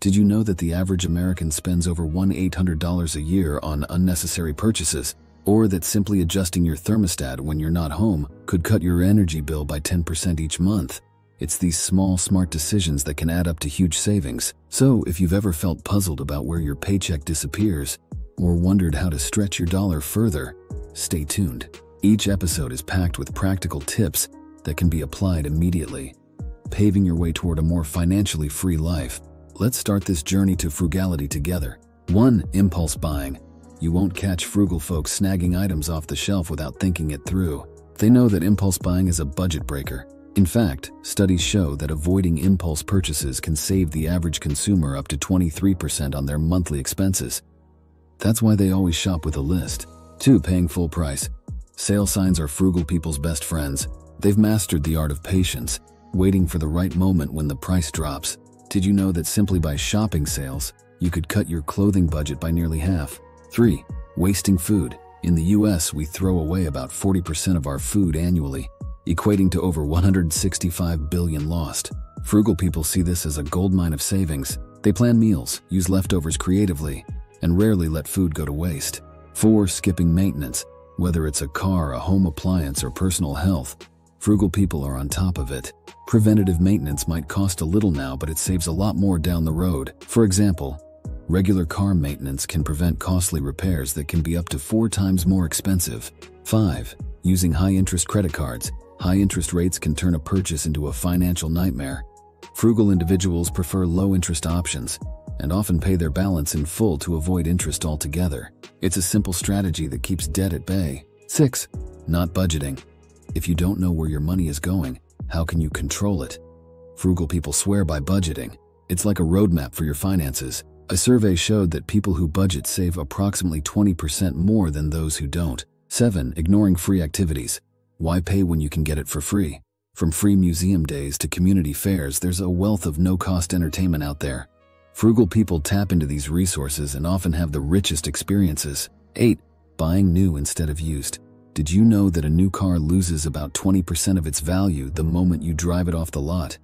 Did you know that the average American spends over $1,800 a year on unnecessary purchases? Or that simply adjusting your thermostat when you're not home could cut your energy bill by 10% each month? It's these small, smart decisions that can add up to huge savings. So, if you've ever felt puzzled about where your paycheck disappears, or wondered how to stretch your dollar further, stay tuned. Each episode is packed with practical tips that can be applied immediately, paving your way toward a more financially free life. Let's start this journey to frugality together. 1. Impulse buying. You won't catch frugal folks snagging items off the shelf without thinking it through. They know that impulse buying is a budget breaker. In fact, studies show that avoiding impulse purchases can save the average consumer up to 23% on their monthly expenses. That's why they always shop with a list. 2. Paying full price. Sale signs are frugal people's best friends. They've mastered the art of patience, waiting for the right moment when the price drops. Did you know that simply by shopping sales, you could cut your clothing budget by nearly half? 3. Wasting food. In the US, we throw away about 40% of our food annually, equating to over 165 billion lost. Frugal people see this as a goldmine of savings. They plan meals, use leftovers creatively, and rarely let food go to waste. 4. Skipping maintenance. Whether it's a car, a home appliance, or personal health, frugal people are on top of it. Preventative maintenance might cost a little now, but it saves a lot more down the road. For example, regular car maintenance can prevent costly repairs that can be up to 4 times more expensive. 5. Using high-interest credit cards. High interest rates can turn a purchase into a financial nightmare. Frugal individuals prefer low-interest options and often pay their balance in full to avoid interest altogether. It's a simple strategy that keeps debt at bay. 6. Not budgeting. If you don't know where your money is going, how can you control it? Frugal people swear by budgeting. It's like a roadmap for your finances. A survey showed that people who budget save approximately 20% more than those who don't. 7. Ignoring free activities. Why pay when you can get it for free? From free museum days to community fairs, there's a wealth of no-cost entertainment out there. Frugal people tap into these resources and often have the richest experiences. 8. Buying new instead of used. Did you know that a new car loses about 20% of its value the moment you drive it off the lot?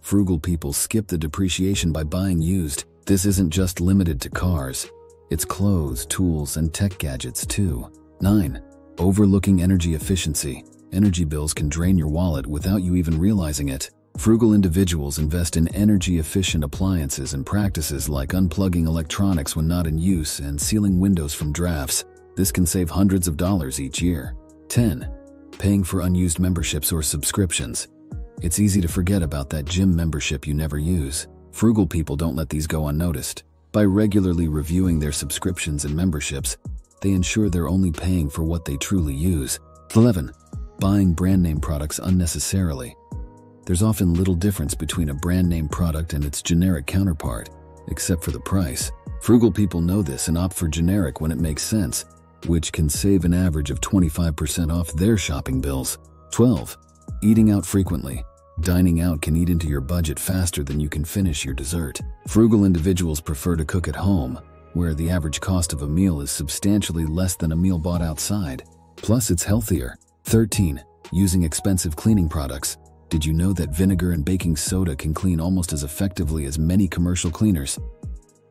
Frugal people skip the depreciation by buying used. This isn't just limited to cars. It's clothes, tools, and tech gadgets too. 9. Overlooking energy efficiency. Energy bills can drain your wallet without you even realizing it. Frugal individuals invest in energy-efficient appliances and practices like unplugging electronics when not in use and sealing windows from drafts. This can save hundreds of dollars each year. 10. Paying for unused memberships or subscriptions. It's easy to forget about that gym membership you never use. Frugal people don't let these go unnoticed. By regularly reviewing their subscriptions and memberships, they ensure they're only paying for what they truly use. 11. Buying brand name products unnecessarily. There's often little difference between a brand name product and its generic counterpart, except for the price. Frugal people know this and opt for generic when it makes sense, which can save an average of 25% off their shopping bills. 12. Eating out frequently. Dining out can eat into your budget faster than you can finish your dessert. Frugal individuals prefer to cook at home, where the average cost of a meal is substantially less than a meal bought outside. Plus, it's healthier. 13. Using expensive cleaning products. Did you know that vinegar and baking soda can clean almost as effectively as many commercial cleaners?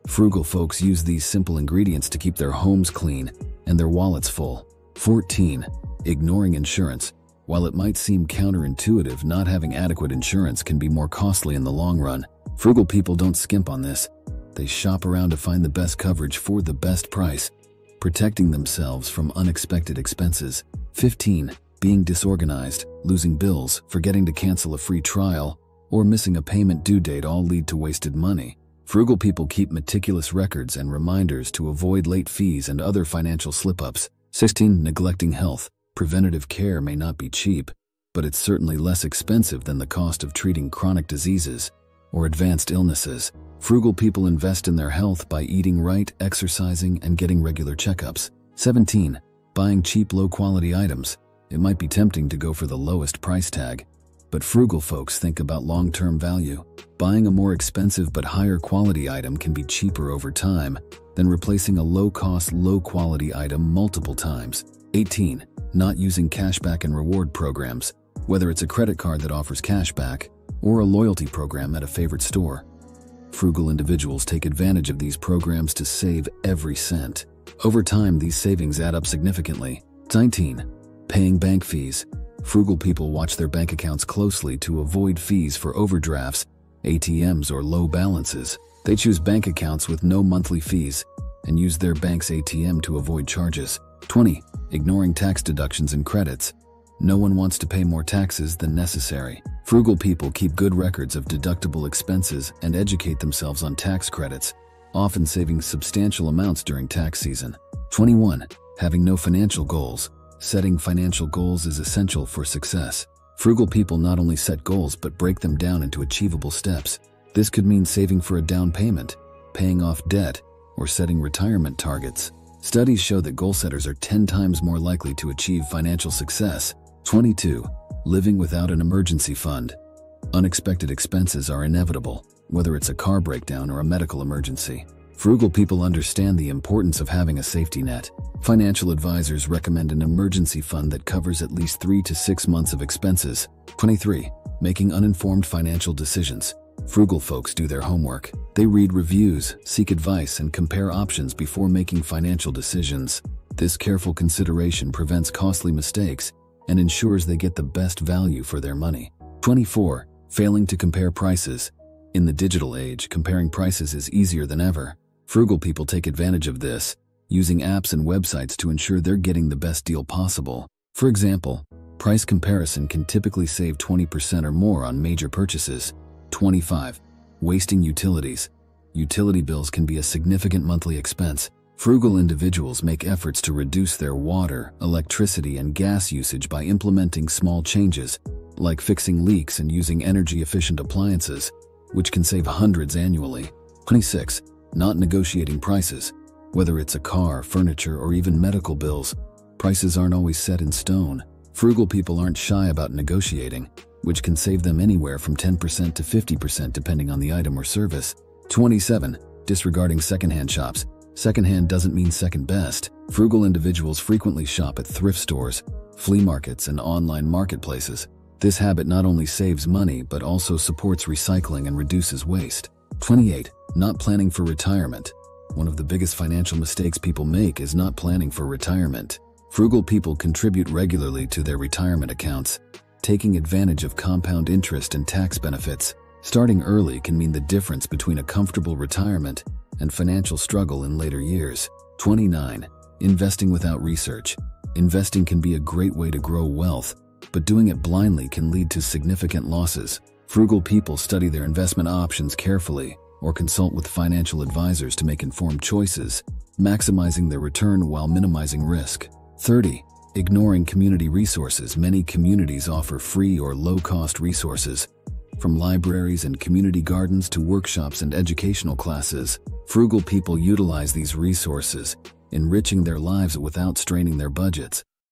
Frugal folks use these simple ingredients to keep their homes clean and their wallets full. 14. Ignoring insurance. While it might seem counterintuitive, not having adequate insurance can be more costly in the long run. Frugal people don't skimp on this. They shop around to find the best coverage for the best price, protecting themselves from unexpected expenses. 15. Being disorganized, losing bills, forgetting to cancel a free trial, or missing a payment due date all lead to wasted money. Frugal people keep meticulous records and reminders to avoid late fees and other financial slip-ups. 16. Neglecting health. Preventative care may not be cheap, but it's certainly less expensive than the cost of treating chronic diseases or advanced illnesses. Frugal people invest in their health by eating right, exercising, and getting regular checkups. 17. Buying cheap, low-quality items. It might be tempting to go for the lowest price tag, but frugal folks think about long-term value. Buying a more expensive but higher quality item can be cheaper over time than replacing a low-cost, low-quality item multiple times. 18. Not using cashback and reward programs, whether it's a credit card that offers cashback or a loyalty program at a favorite store. Frugal individuals take advantage of these programs to save every cent. Over time, these savings add up significantly. 19. Paying bank fees. Frugal people watch their bank accounts closely to avoid fees for overdrafts, ATMs, or low balances. They choose bank accounts with no monthly fees and use their bank's ATM to avoid charges. 20. Ignoring tax deductions and credits. No one wants to pay more taxes than necessary. Frugal people keep good records of deductible expenses and educate themselves on tax credits, often saving substantial amounts during tax season. 21. Having no financial goals. Setting financial goals is essential for success. Frugal people not only set goals but break them down into achievable steps. This could mean saving for a down payment, paying off debt, or setting retirement targets. Studies show that goal setters are 10 times more likely to achieve financial success. 22. Living without an emergency fund. Unexpected expenses are inevitable, whether it's a car breakdown or a medical emergency. Frugal people understand the importance of having a safety net. Financial advisors recommend an emergency fund that covers at least 3 to 6 months of expenses. 23. Making uninformed financial decisions. Frugal folks do their homework. They read reviews, seek advice, and compare options before making financial decisions. This careful consideration prevents costly mistakes and ensures they get the best value for their money. 24. Failing to compare prices. In the digital age, comparing prices is easier than ever. Frugal people take advantage of this, using apps and websites to ensure they're getting the best deal possible. For example, price comparison can typically save 20% or more on major purchases. 25. Wasting utilities. Utility bills can be a significant monthly expense. Frugal individuals make efforts to reduce their water, electricity, and gas usage by implementing small changes, like fixing leaks and using energy-efficient appliances, which can save hundreds annually. 26. Not negotiating prices. Whether it's a car, furniture, or even medical bills, prices aren't always set in stone. Frugal people aren't shy about negotiating, which can save them anywhere from 10% to 50% depending on the item or service. 27. Disregarding secondhand shops. Secondhand doesn't mean second best. Frugal individuals frequently shop at thrift stores, flea markets, and online marketplaces. This habit not only saves money but also supports recycling and reduces waste. 28. Not planning for retirement. One of the biggest financial mistakes people make is not planning for retirement. Frugal people contribute regularly to their retirement accounts, taking advantage of compound interest and tax benefits. Starting early can mean the difference between a comfortable retirement and financial struggle in later years. 29. Investing without research. Investing can be a great way to grow wealth, but doing it blindly can lead to significant losses. Frugal people study their investment options carefully or consult with financial advisors to make informed choices, maximizing their return while minimizing risk. 30. Ignoring community resources. Many communities offer free or low-cost resources, from libraries and community gardens to workshops and educational classes. Frugal people utilize these resources, enriching their lives without straining their budgets.